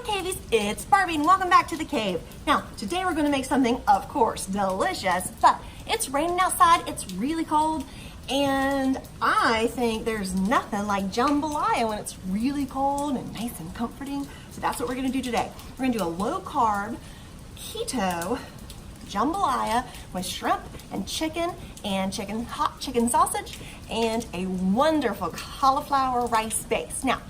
cavies, it's Barbie and welcome back to the cave. Now, today we're going to make something, of course, delicious, but it's raining outside, it's really cold, and I think there's nothing like jambalaya when it's really cold and nice and comforting. So that's what we're going to do today. We're going to do a low-carb, keto jambalaya with shrimp and hot chicken sausage and a wonderful cauliflower rice base. Now,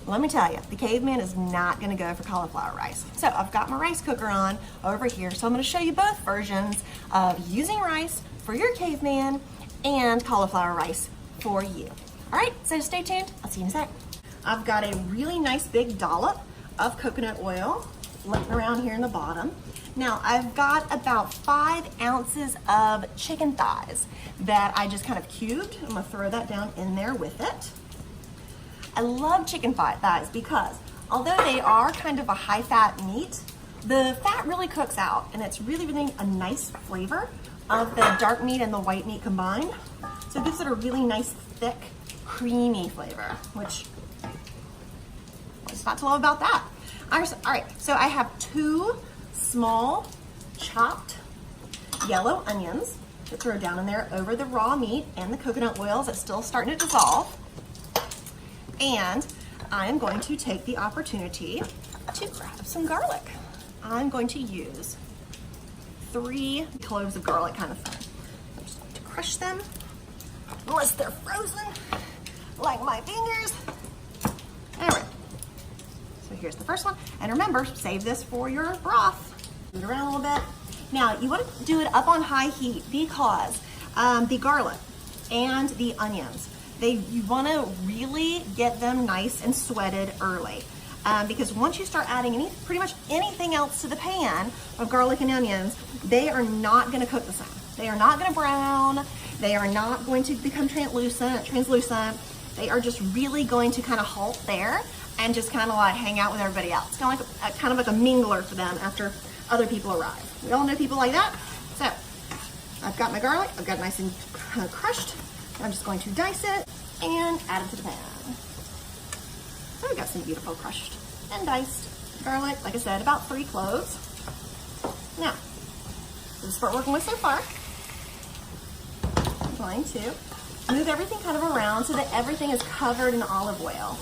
let me tell you, the caveman is not gonna go for cauliflower rice. So I've got my rice cooker on over here, so I'm gonna show you both versions of using rice for your caveman and cauliflower rice for you. All right, so stay tuned, I'll see you in a sec. I've got a really nice big dollop of coconut oil laying around here in the bottom. Now I've got about 5 ounces of chicken thighs that I just kind of cubed. I'm gonna throw that down in there with it. I love chicken thighs because although they are kind of a high-fat meat, the fat really cooks out and it's really a nice flavor of the dark meat and the white meat combined. So it gives it a really nice, thick, creamy flavor, which what's not to love about that? All right, so I have 2 small chopped yellow onions to throw down in there over the raw meat and the coconut oils that's still starting to dissolve. And I am going to take the opportunity to grab some garlic. I'm going to use 3 cloves of garlic kind of thing. I'm just going to crush them unless they're frozen, like my fingers. All right, so here's the first one. And remember, save this for your broth. Move it around a little bit. Now, you want to do it up on high heat because the garlic and the onions, you want to really get them nice and sweated early because once you start adding pretty much anything else to the pan of garlic and onions, they are not going to cook the same. They are not going to brown. They are not going to become translucent. They are just really going to kind of halt there and just kind of like hang out with everybody else. Kind of like a mingler for them after other people arrive. We all know people like that. So I've got my garlic. I've got it nice and crushed. I'm just going to dice it and add it to the pan. So we've got some beautiful crushed and diced garlic. Like I said, about 3 cloves. Now, we'll start working with so far. I'm going to move everything kind of around so that everything is covered in olive oil.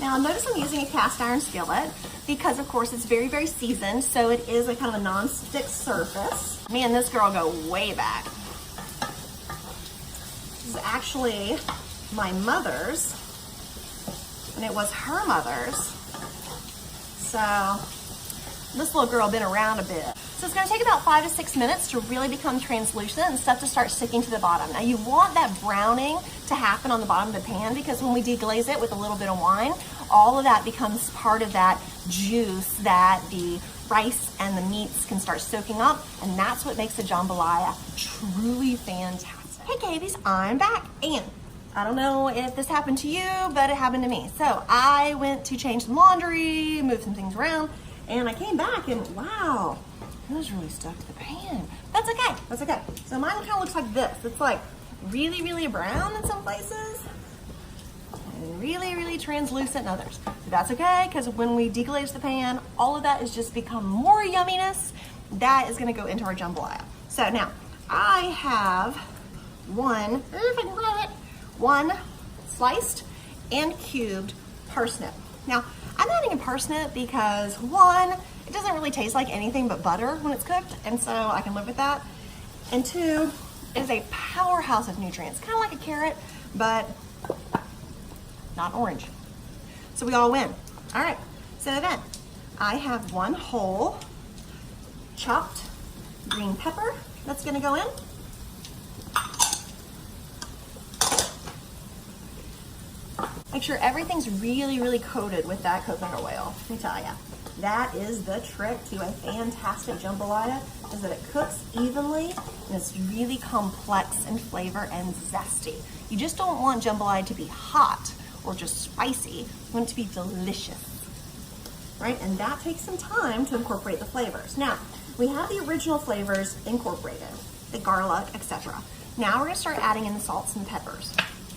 Now, notice I'm using a cast iron skillet because, of course, it's very seasoned, so it is a kind of a non-stick surface. Me and this girl go way back. This is actually my mother's, and it was her mother's. So this little girl been around a bit. So it's going to take about 5 to 6 minutes to really become translucent and stuff to start sticking to the bottom. Now you want that browning to happen on the bottom of the pan because when we deglaze it with a little bit of wine, all of that becomes part of that juice that the rice and the meats can start soaking up, and that's what makes the jambalaya truly fantastic. Hey cavies, I'm back, and I don't know if this happened to you, but it happened to me. So I went to change some laundry, move some things around, and I came back and wow, it was really stuck to the pan. That's okay. So mine kind of looks like this. It's like really brown in some places and really translucent in others. So that's okay, because when we deglaze the pan, all of that is just become more yumminess. That is gonna go into our jambalaya. So now I have one sliced and cubed parsnip. Now, I'm adding a parsnip because 1, it doesn't really taste like anything but butter when it's cooked, and so I can live with that. And 2, it is a powerhouse of nutrients, kind of like a carrot, but not orange. So we all win. All right, so then I have 1 whole chopped green pepper that's gonna go in. Make sure everything's really coated with that coconut oil. Let me tell you, that is the trick to a fantastic jambalaya, is that it cooks evenly and it's really complex in flavor and zesty. You just don't want jambalaya to be hot or just spicy. You want it to be delicious, right? And that takes some time to incorporate the flavors. Now, we have the original flavors incorporated, the garlic, etc. Now we're gonna start adding in the salts and peppers.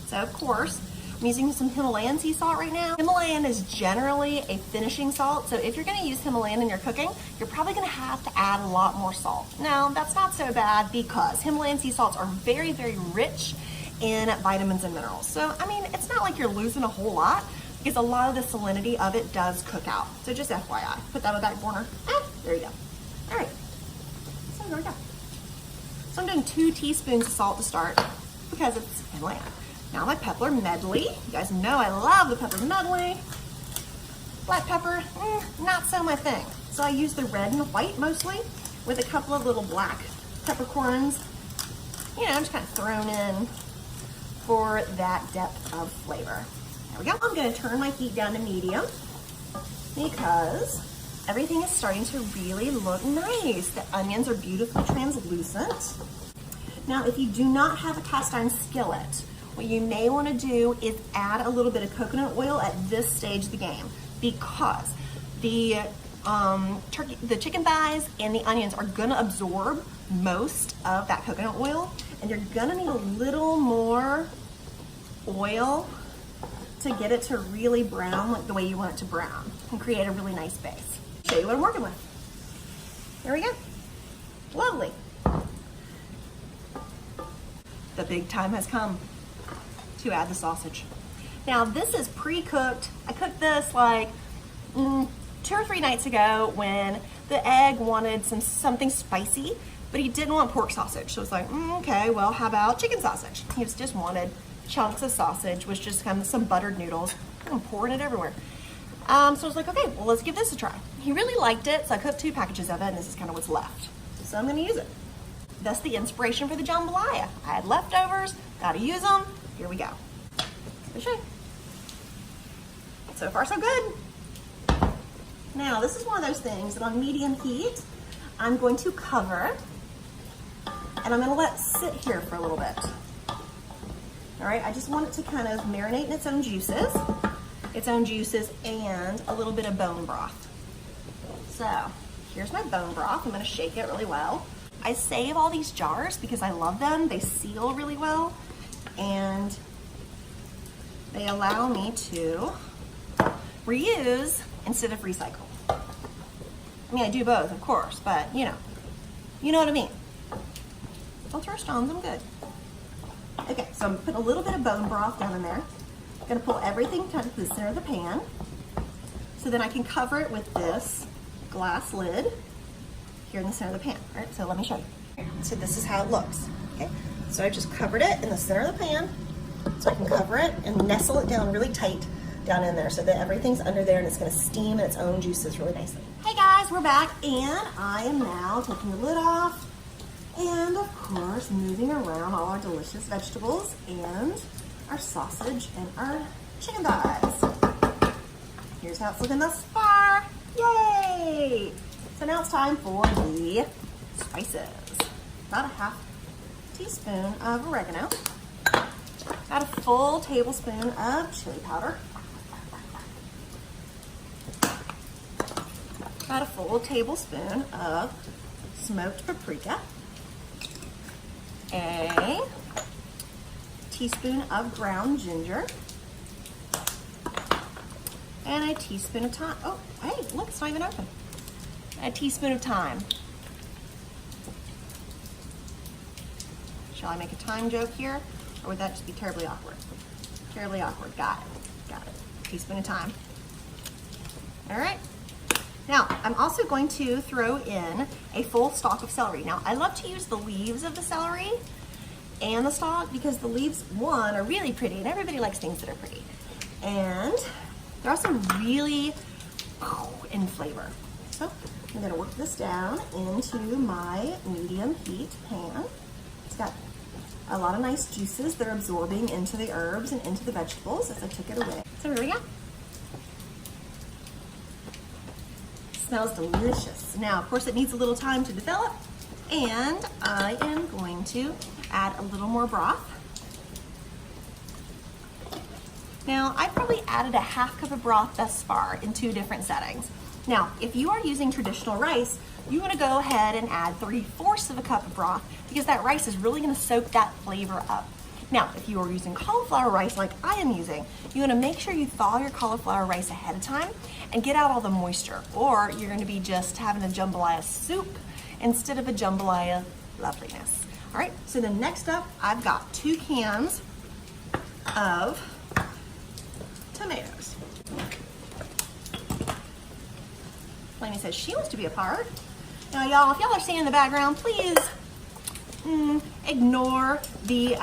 So of course, I'm using some Himalayan sea salt right now. Himalayan is generally a finishing salt, so if you're gonna use Himalayan in your cooking, you're probably gonna have to add a lot more salt. Now, that's not so bad because Himalayan sea salts are very, very rich in vitamins and minerals. So, I mean, it's not like you're losing a whole lot because a lot of the salinity of it does cook out. So just FYI, put that on the back burner. There you go. All right, so there we go. So I'm doing 2 teaspoons of salt to start because it's Himalayan. Now my pepper medley. You guys know I love the pepper medley. Black pepper, not so my thing. So I use the red and the white mostly with a couple of little black peppercorns. You know, just kind of thrown in for that depth of flavor. There we go. I'm gonna turn my heat down to medium because everything is starting to really look nice. The onions are beautifully translucent. Now, if you do not have a cast iron skillet, what you may want to do is add a little bit of coconut oil at this stage of the game because the chicken thighs and the onions are gonna absorb most of that coconut oil, and you're gonna need a little more oil to get it to really brown like the way you want it to brown and create a really nice base. Show you what I'm working with. There we go. Lovely. The big time has come to add the sausage. Now this is pre-cooked. I cooked this like 2 or 3 nights ago when the egg wanted something spicy, but he didn't want pork sausage. So I was like, okay, well, how about chicken sausage? He just wanted chunks of sausage, which just kind of some buttered noodles. I'm pouring it everywhere. So I was like, okay, well, let's give this a try. He really liked it, so I cooked 2 packages of it, and this is kind of what's left. So I'm gonna use it. That's the inspiration for the jambalaya. I had leftovers, gotta use them. Here we go. Let me show you. So far, so good. Now, this is one of those things that on medium heat, I'm going to cover, and I'm gonna let sit here for a little bit. All right, I just want it to kind of marinate in its own juices and a little bit of bone broth. So here's my bone broth. I'm gonna shake it really well. I save all these jars because I love them. They seal really well and they allow me to reuse instead of recycle. I mean, I do both, of course, but you know what I mean. Don't throw stones, I'm good. Okay, so I'm putting a little bit of bone broth down in there. I'm gonna pull everything to the center of the pan. So then I can cover it with this glass lid here in the center of the pan. All right, so let me show you. So this is how it looks, okay? So I just covered it in the center of the pan so I can cover it and nestle it down really tight down in there so that everything's under there and it's gonna steam its own juices really nicely. Hey guys, we're back and I am now taking the lid off and of course moving around all our delicious vegetables and our sausage and our chicken thighs. Here's how it's looking thus far. Yay! So now it's time for the spices. About a half teaspoon of oregano. About a full tablespoon of chili powder. About a full tablespoon of smoked paprika. A teaspoon of ground ginger. And a teaspoon of thyme. Oh, hey, look, it's not even open. A teaspoon of thyme. Shall I make a thyme joke here? Or would that just be terribly awkward? Terribly awkward. Got it. Got it. Teaspoon of thyme. All right. Now, I'm also going to throw in a full stalk of celery. Now, I love to use the leaves of the celery and the stalk because the leaves, one, are really pretty, and everybody likes things that are pretty. And they're also really in flavor. So I'm gonna work this down into my medium heat pan. It's got a lot of nice juices that are absorbing into the herbs and into the vegetables as I took it away. So here we go. Smells delicious. Now, of course, it needs a little time to develop, and I am going to add a little more broth. Now, I probably added a half cup of broth thus far in 2 different settings. Now, if you are using traditional rice, you want to go ahead and add 3/4 of a cup of broth because that rice is really going to soak that flavor up. Now, if you are using cauliflower rice like I am using, you want to make sure you thaw your cauliflower rice ahead of time and get out all the moisture, or you're going to be just having a jambalaya soup instead of a jambalaya loveliness. All right, so then next up, I've got 2 cans of tomatoes. Lainey says she wants to be a part. Now, y'all, if y'all are seeing in the background, please ignore the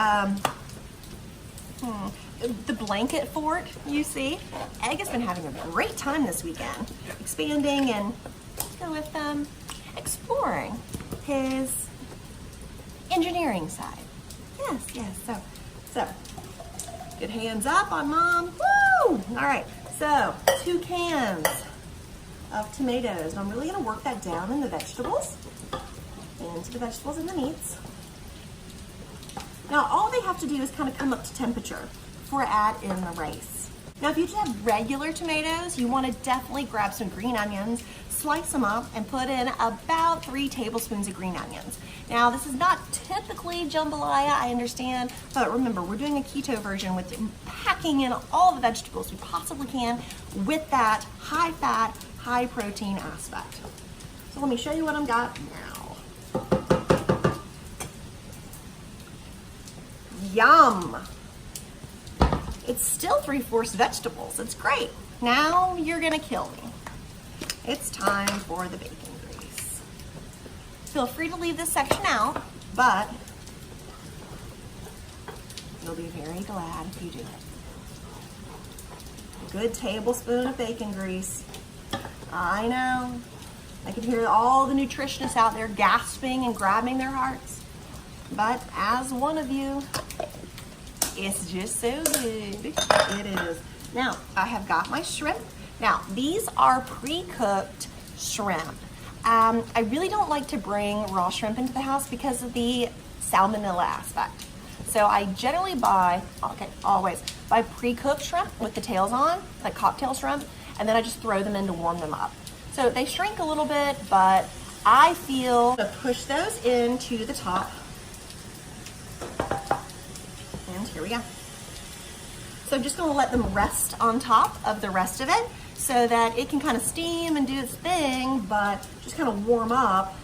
blanket fort you see. Egg has been having a great time this weekend, expanding and with exploring his engineering side. Yes. So good hands up on mom. Woo! All right. So 2 cans of tomatoes. And I'm really going to work that down in the vegetables, into the vegetables and the meats. Now, all they have to do is kind of come up to temperature before I add in the rice. Now, if you just have regular tomatoes, you want to definitely grab some green onions, slice them up, and put in about 3 tablespoons of green onions. Now, this is not typically jambalaya, I understand, but remember, we're doing a keto version with packing in all the vegetables we possibly can with that high-fat, high-protein aspect. So let me show you what I've got now. Yum! It's still 3/4 vegetables. It's great. Now you're gonna kill me. It's time for the bacon grease. Feel free to leave this section out, but you'll be very glad if you do it. A good tablespoon of bacon grease. I know. I can hear all the nutritionists out there gasping and grabbing their hearts. But as one of you, it's just so good. It is. Now, I have got my shrimp. Now, these are pre-cooked shrimp. I really don't like to bring raw shrimp into the house because of the salmonella aspect. So I generally always buy pre-cooked shrimp with the tails on, like cocktail shrimp, and then I just throw them in to warm them up. So they shrink a little bit, but I feel to push those into the top. And here we go. So I'm just gonna let them rest on top of the rest of it so that it can kind of steam and do its thing, but just kind of warm up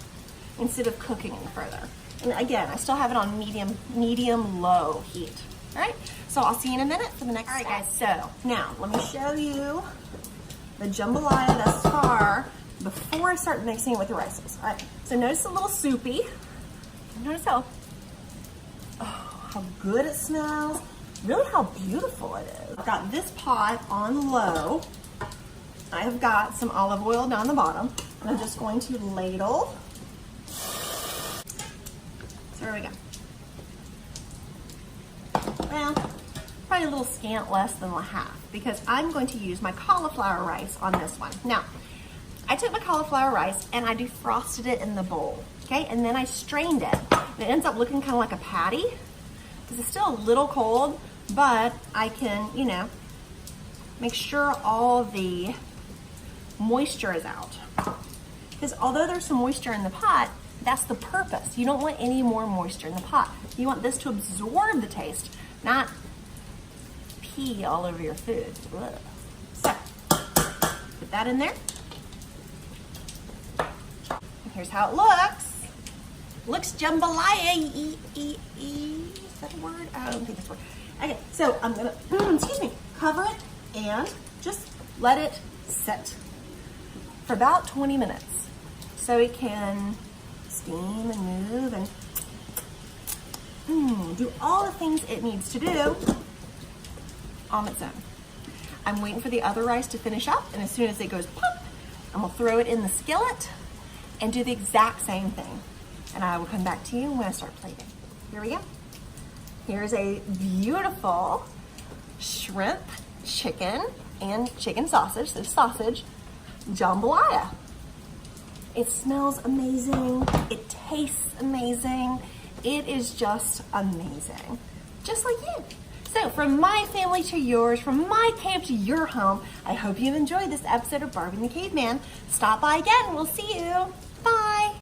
instead of cooking any further. And again, I still have it on medium-low heat. All right, so I'll see you in a minute for the next. All right, guys, so now let me show you the jambalaya thus far before I start mixing it with the rices. All right, so notice a little soupy. Notice how good it smells. Really how beautiful it is. I've got this pot on low. I have got some olive oil down the bottom, and I'm just going to ladle. So here we go. Well, probably a little scant less than half because I'm going to use my cauliflower rice on this one. Now, I took my cauliflower rice and I defrosted it in the bowl, okay? And then I strained it. And it ends up looking kind of like a patty because it's still a little cold, but I can, make sure all the moisture is out. Because although there's some moisture in the pot, that's the purpose. You don't want any more moisture in the pot. You want this to absorb the taste, not pee all over your food. Ugh. So, put that in there. And here's how it looks. Looks jambalaya. Is that a word? I don't think it's a word. Okay, so I'm gonna, cover it and just let it sit for about 20 minutes so it can steam and move and do all the things it needs to do on its own. I'm waiting for the other rice to finish up, and as soon as it goes pop, I'm gonna throw it in the skillet and do the exact same thing. And I will come back to you when I start plating. Here we go. Here's a beautiful shrimp, chicken, and chicken sausage, so sausage, jambalaya. It smells amazing. It tastes amazing. It is just amazing. Just like you. So from my family to yours, from my cave to your home, I hope you've enjoyed this episode of Barbie and the Caveman. Stop by again. We'll see you.